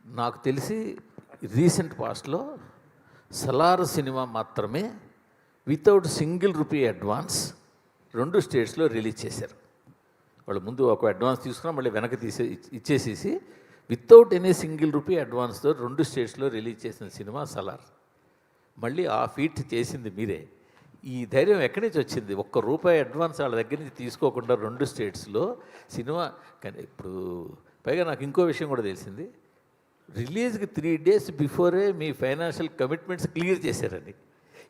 నాకు తెలిసి రీసెంట్ పాస్ట్లో సలార్ సినిమా మాత్రమే వితౌట్ సింగిల్ రూపీ అడ్వాన్స్ 2 స్టేట్స్లో రిలీజ్ చేశారు. వాళ్ళు ముందు ఒక అడ్వాన్స్ తీసుకున్నా మళ్ళీ వెనక్కి ఇచ్చేసేసి వితౌట్ ఎనీ సింగిల్ రూపీ అడ్వాన్స్తో 2 స్టేట్స్లో రిలీజ్ చేసిన సినిమా సలార్. మళ్ళీ ఆ ఫీట్ చేసింది మీరే. ఈ ధైర్యం ఎక్కడి నుంచి వచ్చింది? ₹1 అడ్వాన్స్ వాళ్ళ దగ్గర నుంచి తీసుకోకుండా 2 స్టేట్స్లో సినిమా. కానీ ఇప్పుడు పైగా నాకు ఇంకో విషయం కూడా తెలిసింది, రిలీజ్కి 3 days బిఫోరే మీ ఫైనాన్షియల్ కమిట్మెంట్స్ క్లియర్ చేశారని.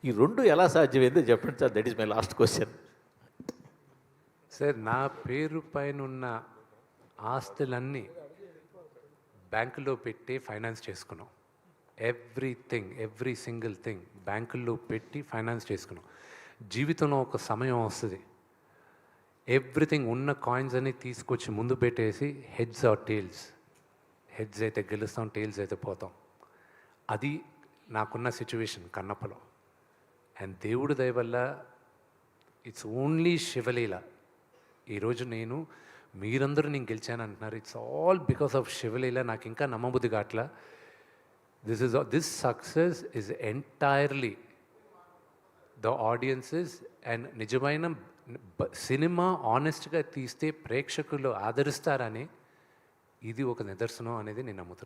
ఈ 2 ఎలా సాధ్యమైందో చెప్పండి sir. That is my last question. Sir, నా పేరు పైన ఉన్న ఆస్తులన్నీ బ్యాంకులో పెట్టి ఫైనాన్స్ చేసుకున్నాం. ఎవ్రీథింగ్, ఎవ్రీ సింగిల్ థింగ్ బ్యాంకుల్లో పెట్టి ఫైనాన్స్ చేసుకున్నాం. జీవితంలో ఒక సమయం వస్తుంది, ఎవ్రీథింగ్ ఉన్న కాయిన్స్ అన్ని తీసుకొచ్చి ముందు పెట్టేసి హెడ్స్ ఆర్ టేల్స్, హెడ్స్ అయితే గెలుస్తాం, టేల్స్ అయితే పోతాం. అది నాకున్న సిచ్యువేషన్ కన్నప్పలో. అండ్ దేవుడి దయ వల్ల ఇట్స్ ఓన్లీ శివలీల. ఈరోజు మీరందరూ నేను గెలిచాను అంటున్నారు. ఇట్స్ ఆల్ బికాస్ ఆఫ్ శివలీల. నాకు ఇంకా నమ్మబుద్ధి కావట్లా. This success is entirely the audiences. And నిజమైన సినిమా ఆనెస్ట్గా తీస్తే ప్రేక్షకులు ఆదరిస్తారని ఇది ఒక నిదర్శనం అనేది నేను నమ్ముతున్నాను.